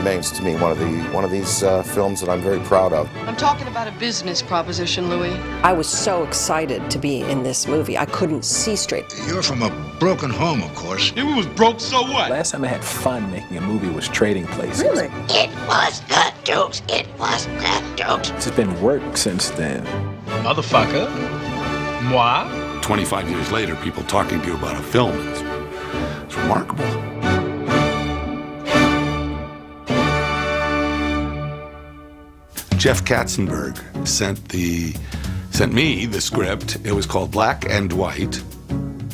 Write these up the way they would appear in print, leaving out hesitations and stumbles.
remains to me one of these films that I'm very proud of. I'm talking about a business proposition, Louis. I was so excited to be in this movie. I couldn't see straight. You're from a broken home, of course. If we was broke, so what? Last time I had fun making a movie was Trading Places. Really? It was the Dukes. It was the Dukes. It's been work since then. Motherfucker. Moi. 25 years later, people talking to you about a film is remarkable. Jeff Katzenberg sent me the script. It was called Black and White,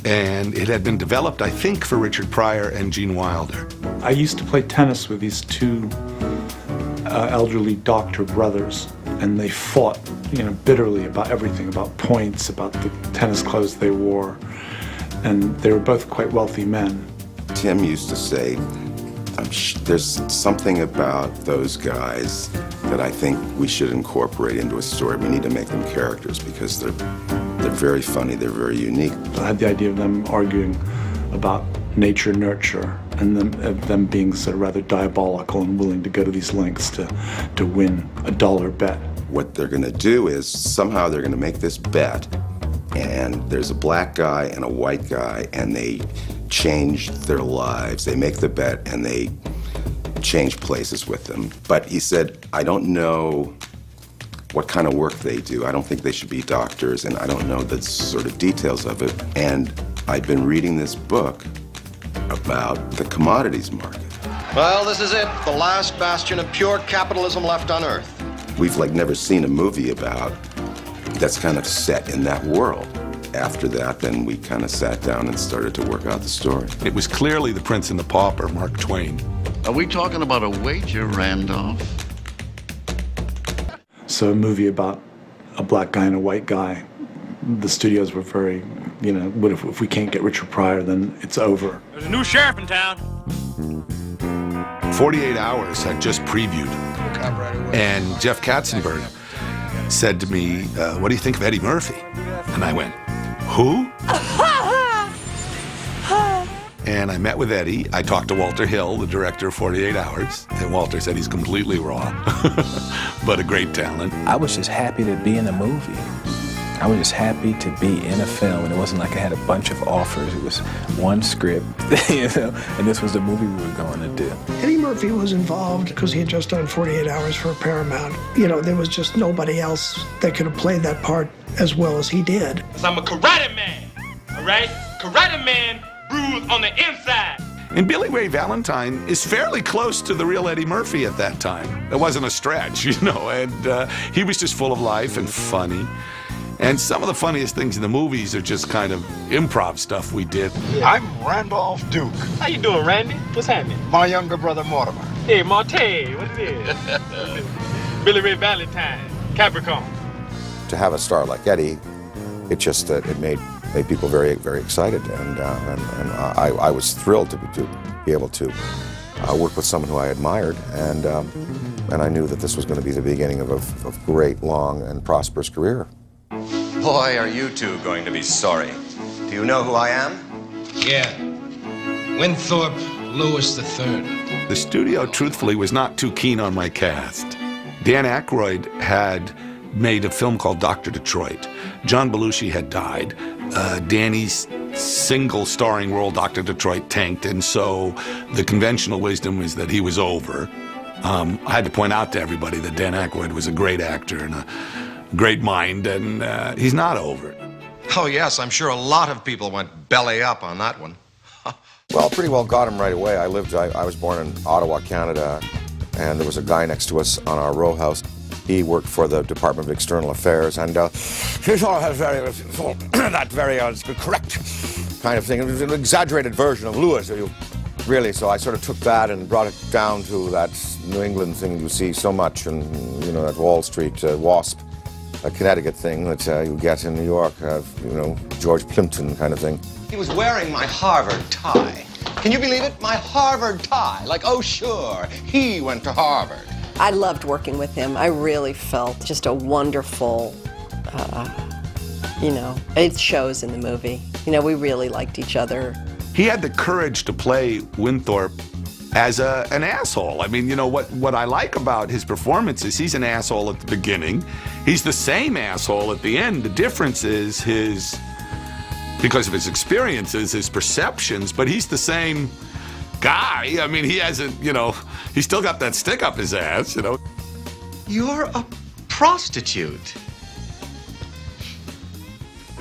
and it had been developed, I think, for Richard Pryor and Gene Wilder. I used to play tennis with these two elderly doctor brothers, and they fought, bitterly about everything, about points, about the tennis clothes they wore, and they were both quite wealthy men. Tim used to say, there's something about those guys that I think we should incorporate into a story. We need to make them characters because they're very funny, they're very unique. I had the idea of them arguing about nature nurture, and them being sort of rather diabolical and willing to go to these lengths to win a dollar bet. What they're gonna do is somehow they're gonna make this bet, and there's a black guy and a white guy, and they change their lives. They make the bet and they change places with them. But he said, I don't know what kind of work they do. I don't think they should be doctors, and I don't know the sort of details of it. And I've been reading this book about the commodities market. Well, this is it, the last bastion of pure capitalism left on Earth. We've never seen a movie that's kind of set in that world. After that, then we kind of sat down and started to work out the story. It was clearly The Prince and the Pauper, Mark Twain. Are we talking about a wager, Randolph? So a movie about a black guy and a white guy, the studios were very, what if we can't get Richard Pryor, then it's over. There's a new sheriff in town. 48 Hours had just previewed, and Jeff Katzenberg said to me, what do you think of Eddie Murphy? And I went, who? And I met with Eddie. I talked to Walter Hill, the director of 48 Hours, and Walter said he's completely raw, but a great talent. I was just happy to be in a movie. I was just happy to be in a film, and it wasn't like I had a bunch of offers. It was one script, and this was the movie we were going to do. Eddie Murphy was involved because he had just done 48 Hours for Paramount. There was just nobody else that could have played that part as well as he did. I'm a karate man, all right? Karate man bruised on the inside. And Billy Ray Valentine is fairly close to the real Eddie Murphy at that time. It wasn't a stretch, and he was just full of life and funny. And some of the funniest things in the movies are just kind of improv stuff we did. I'm Randolph Duke. How you doing, Randy? What's happening? My younger brother, Mortimer. Hey, Monte, what it is? Billy Ray Valentine, Capricorn. To have a star like Eddie, it made people very, very excited, and I was thrilled to be able to work with someone who I admired, and I knew that this was going to be the beginning of a great, long, and prosperous career. Boy, are you two going to be sorry. Do you know who I am? Yeah. Winthrop Lewis III. The studio, truthfully, was not too keen on my cast. Dan Aykroyd had made a film called Dr. Detroit. John Belushi had died. Danny's single starring role, Dr. Detroit, tanked, and so the conventional wisdom was that he was over. I had to point out to everybody that Dan Aykroyd was a great actor and a great mind, and he's not over. Oh, yes, I'm sure a lot of people went belly up on that one. Well, pretty well got him right away. I was born in Ottawa, Canada, and there was a guy next to us on our row house. He worked for the Department of External Affairs, and he sort of has that very correct kind of thing. It was an exaggerated version of Lewis, really. So I sort of took that and brought it down to that New England thing you see so much, and that Wall Street WASP, a Connecticut thing that you get in New York, George Plimpton kind of thing. He was wearing my Harvard tie. Can you believe it? My Harvard tie. Like, oh, sure, he went to Harvard. I loved working with him. I really felt just a wonderful, it shows in the movie. We really liked each other. He had the courage to play Winthrop as an asshole. I mean, you know, what I like about his performance is he's an asshole at the beginning. He's the same asshole at the end. The difference is because of his experiences, his perceptions, but he's the same guy. I mean, he hasn't, you know, he's still got that stick up his ass, you know. You're a prostitute.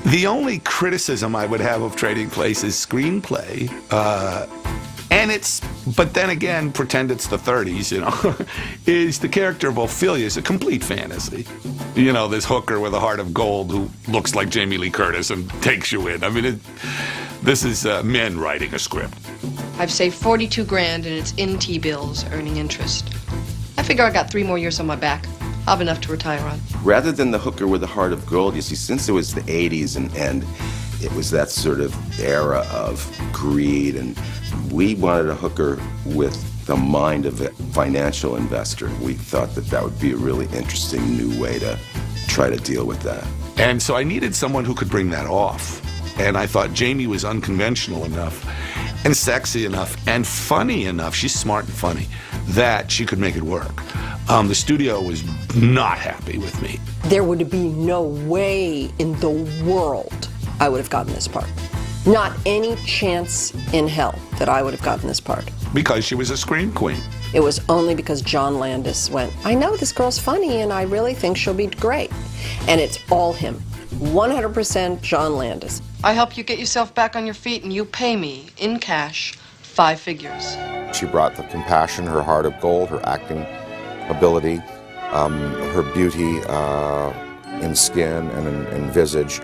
The only criticism I would have of Trading Places' screenplay, but then again, pretend it's the 30s, you know, is the character of Ophelia is a complete fantasy. You know, this hooker with a heart of gold who looks like Jamie Lee Curtis and takes you in. I mean, this is men writing a script. I've saved 42 grand and it's in T-bills earning interest. I figure I got 3 more years on my back. I'll have enough to retire on. Rather than the hooker with a heart of gold, you see, since it was the 80s and it was that sort of era of greed, and we wanted a hooker with the mind of a financial investor. We thought that that would be a really interesting new way to try to deal with that. And so I needed someone who could bring that off. And I thought Jamie was unconventional enough and sexy enough and funny enough, she's smart and funny, that she could make it work. The studio was not happy with me. There would be no way in the world I would have gotten this part. Not any chance in hell that I would have gotten this part. Because she was a scream queen. It was only because John Landis went, I know this girl's funny and I really think she'll be great. And it's all him. 100% John Landis. I help you get yourself back on your feet and you pay me, in cash, 5 figures. She brought the compassion, her heart of gold, her acting ability, her beauty in skin and in visage.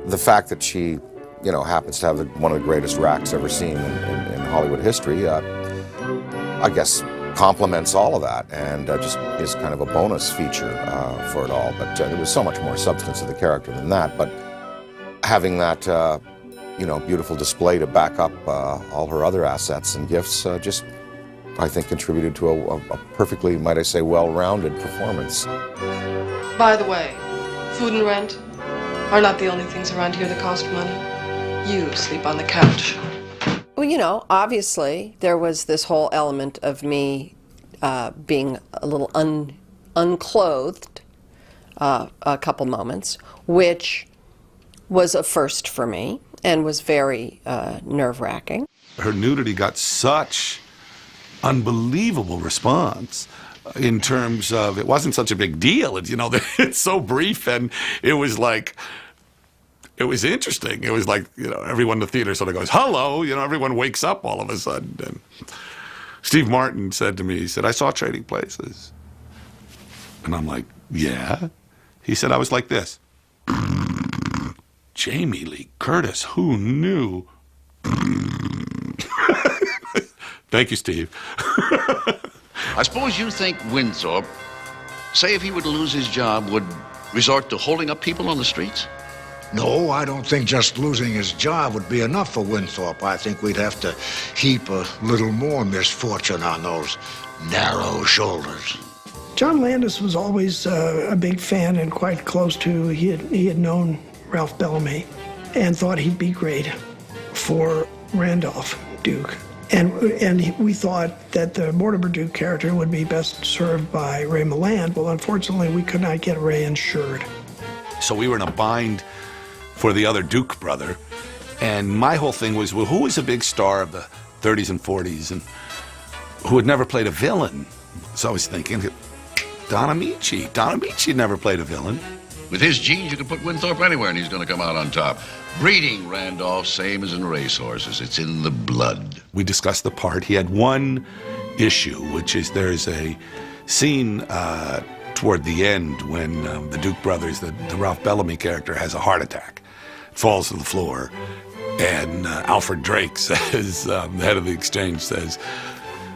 The fact that she, you know, happens to have one of the greatest racks ever seen in Hollywood history, I guess complements all of that, and just is kind of a bonus feature for it all. But there was so much more substance to the character than that. But having that, you know, beautiful display to back up all her other assets and gifts just, I think, contributed to a perfectly, might I say, well-rounded performance. By the way, food and rent are not the only things around here that cost money. You sleep on the couch. Well, you know, obviously there was this whole element of me being a little unclothed a couple moments, which was a first for me and was very nerve-wracking. Her nudity got such unbelievable response in terms of, it wasn't such a big deal. You know, it's so brief, and it was like, it was interesting. It was like, you know, everyone in the theater sort of goes, hello, you know, everyone wakes up all of a sudden. And Steve Martin said to me, he said, I saw Trading Places. And I'm like, yeah? He said, I was like this. Jamie Lee Curtis, who knew? Thank you, Steve. I suppose you think Winthorpe, say if he were to lose his job, would resort to holding up people on the streets? No, I don't think just losing his job would be enough for Winthorpe. I think we'd have to heap a little more misfortune on those narrow shoulders. John Landis was always a big fan and quite close to, he had known Ralph Bellamy and thought he'd be great for Randolph Duke. And we thought that the Mortimer Duke character would be best served by Ray Milland. Well, unfortunately, we could not get Ray insured. So we were in a bind for the other Duke brother, and my whole thing was, well, who was a big star of the 30s and 40s and who had never played a villain? So I was thinking, Don Amici. Don Amici never played a villain. With his genes, you can put Winthorpe anywhere and he's going to come out on top. Breeding, Randolph, same as in racehorses. It's in the blood. We discussed the part. He had one issue, which is there's a scene toward the end when the Duke brothers, the Ralph Bellamy character, has a heart attack, falls to the floor, and Alfred Drake says, the head of the exchange says,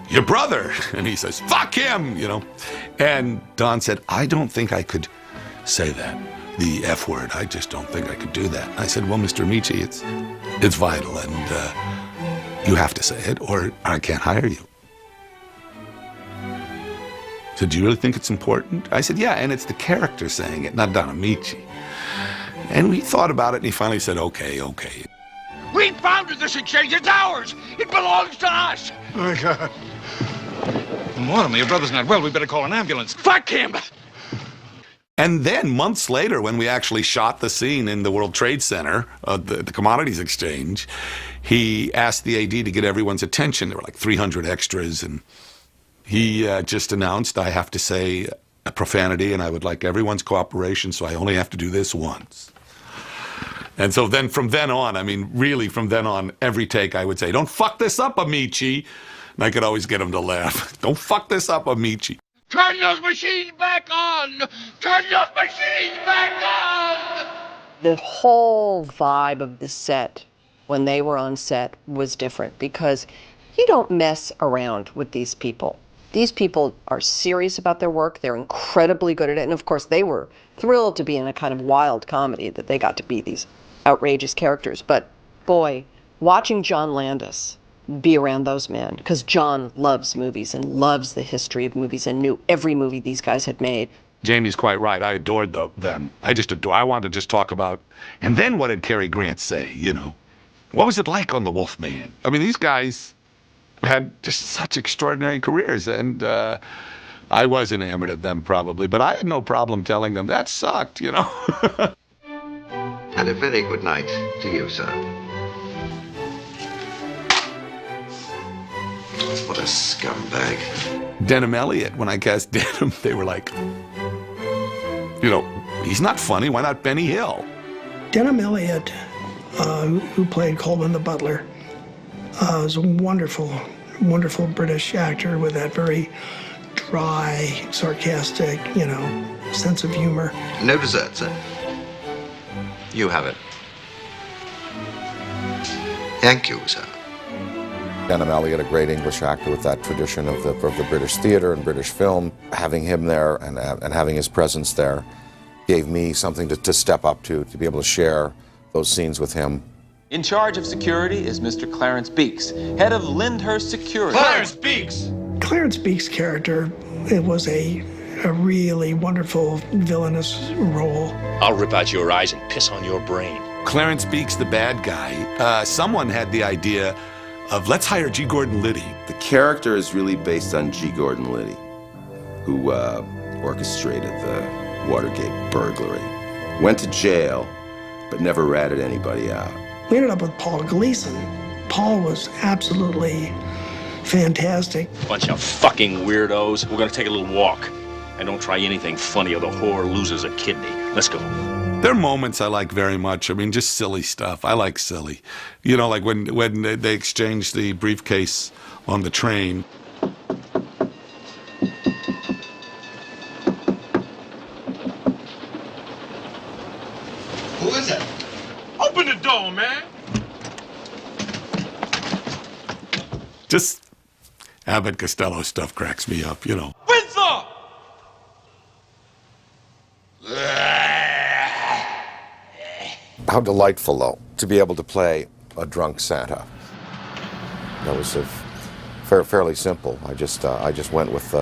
your brother, and he says, fuck him, you know. And Don said, I don't think I could say that, the F word. I just don't think I could do that. I said, well, Mr. Amici, it's vital, and you have to say it, or I can't hire you. He said, do you really think it's important? I said, yeah, and it's the character saying it, not Don Amici. And we thought about it, and he finally said, okay. We founded this exchange. It's ours. It belongs to us. my God. Mortimer, your brother's not well. We better call an ambulance. Fuck him! And then months later, when we actually shot the scene in the World Trade Center, the Commodities Exchange, he asked the AD to get everyone's attention. There were like 300 extras, and he just announced, I have to say a profanity, and I would like everyone's cooperation, so I only have to do this once. And so then from then on, I mean, really from then on, every take I would say, don't fuck this up, Amici. And I could always get him to laugh. Don't fuck this up, Amici. Turn those machines back on! Turn those machines back on! The whole vibe of the set, when they were on set, was different because you don't mess around with these people. These people are serious about their work. They're incredibly good at it. And of course, they were thrilled to be in a kind of wild comedy that they got to be these outrageous characters. But boy, watching John Landis be around those men, because John loves movies and loves the history of movies and knew every movie these guys had made. Jamie's quite right. I adored them. I wanted to just talk about, and then what did Cary Grant say, you know? What was it like on The Wolfman? I mean, these guys had just such extraordinary careers, and I was enamored of them probably, but I had no problem telling them that sucked, you know? And a very good night to you, sir. What a scumbag. Denham Elliott, when I cast Denham, they were like, you know, he's not funny, why not Benny Hill? Denham Elliott, who played Coleman the butler, was a wonderful, wonderful British actor with that very dry, sarcastic, you know, sense of humor. No dessert, sir. You have it. Thank you, sir. Denham Elliott, a great English actor with that tradition of the British theater and British film, having him there and having his presence there gave me something to step up to be able to share those scenes with him. In charge of security is Mr. Clarence Beeks, head of Lyndhurst Security. Clarence Beeks! Clarence Beeks' character, it was a really wonderful villainous role. I'll rip out your eyes and piss on your brain. Clarence Beeks, the bad guy, someone had the idea of let's hire G. Gordon Liddy. The character is really based on G. Gordon Liddy, who orchestrated the Watergate burglary. Went to jail, but never ratted anybody out. We ended up with Paul Gleason. Paul was absolutely fantastic. Bunch of fucking weirdos. We're gonna take a little walk. And don't try anything funny or the whore loses a kidney. Let's go. There are moments I like very much. I mean, just silly stuff. I like silly. You know, like when they exchanged the briefcase on the train. Who is it? Open the door, man. Just Abbott Costello stuff cracks me up, you know. Windsor! How delightful, though, to be able to play a drunk Santa. That was fairly simple. I just went with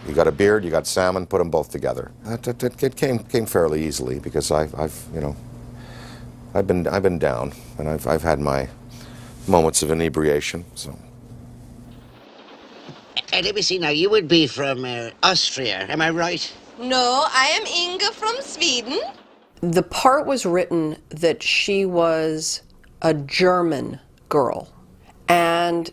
you got a beard, you got salmon, put them both together. It came fairly easily because I've been down and I've had my moments of inebriation. So. Let me see now. You would be from Austria, am I right? No, I am Inga from Sweden. The part was written that she was a German girl, and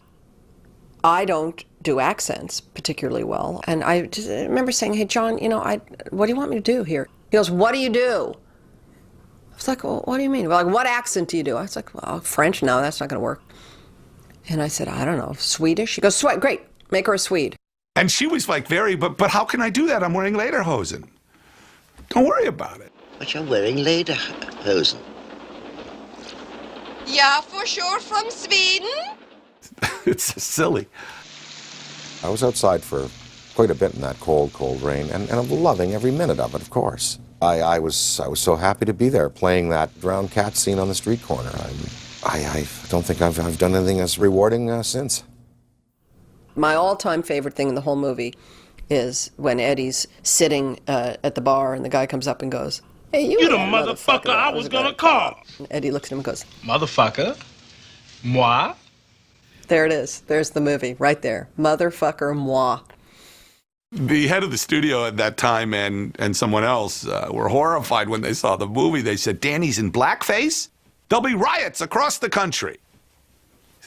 I don't do accents particularly well. And I just remember saying, hey, John, you know, what do you want me to do here? He goes, what do you do? I was like, well, what do you mean? Well, like, what accent do you do? I was like, well, French, no, that's not going to work. And I said, I don't know, Swedish? He goes, great, make her a Swede. And she was like, but how can I do that? I'm wearing lederhosen. Don't worry about it. But you're wearing lederhosen. Yeah, for sure, from Sweden. It's silly. I was outside for quite a bit in that cold rain, and I'm loving every minute of it, of course. I was so happy to be there playing that drowned cat scene on the street corner. I don't think I've done anything as rewarding since. My all-time favorite thing in the whole movie is when Eddie's sitting at the bar and the guy comes up and goes, hey, you the motherfucker I was gonna call. And Eddie looks at him and goes, Motherfucker? Moi? There it is. There's the movie right there. Motherfucker moi. The head of the studio at that time and someone else were horrified when they saw the movie. They said, Danny's in blackface? There'll be riots across the country.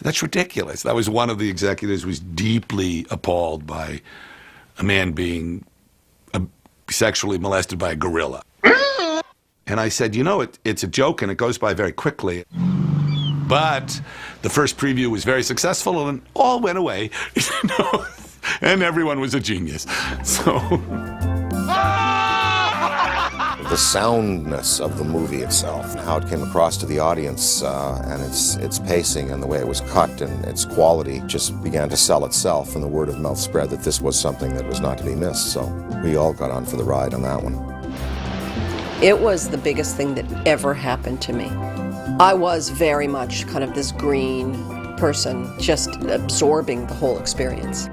That's ridiculous. That was one of the executives who was deeply appalled by a man being sexually molested by a gorilla. And I said, you know, it's a joke and it goes by very quickly. But the first preview was very successful and all went away. You know? And everyone was a genius. So the soundness of the movie itself, and how it came across to the audience, and its pacing and the way it was cut and its quality just began to sell itself, and the word of mouth spread that this was something that was not to be missed. So we all got on for the ride on that one. It was the biggest thing that ever happened to me. I was very much kind of this green person, just absorbing the whole experience.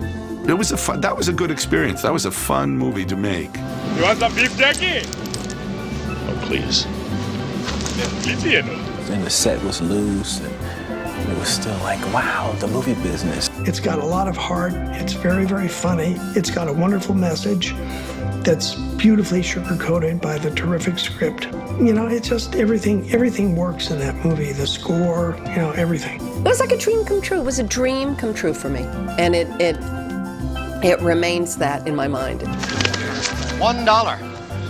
it was that was a good experience. That was a fun movie to make. You want some beef jerky? Oh, please. And the set was loose, and it was still like, wow, the movie business. It's got a lot of heart. It's very, very funny. It's got a wonderful message that's beautifully sugar-coated by the terrific script. You know, it's just everything works in that movie. The score, you know, everything. It was like a dream come true. It was a dream come true for me. And it remains that in my mind. $1.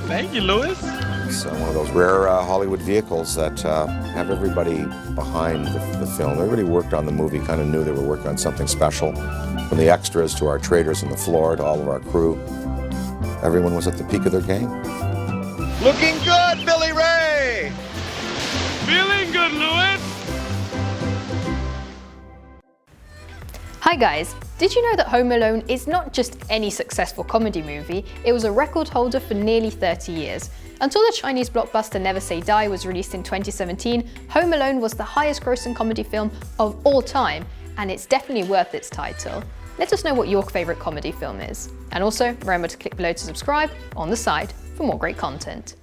Thank you, Louis. It's one of those rare Hollywood vehicles that have everybody behind the film. Everybody who worked on the movie kind of knew they were working on something special. From the extras to our traders on the floor to all of our crew, everyone was at the peak of their game. Looking good, Billy Ray! Feeling good, Louis! Hi guys, did you know that Home Alone is not just any successful comedy movie, it was a record holder for nearly 30 years. Until the Chinese blockbuster Never Say Die was released in 2017, Home Alone was the highest grossing comedy film of all time, and it's definitely worth its title. Let us know what your favourite comedy film is. And also, remember to click below to subscribe on the side for more great content.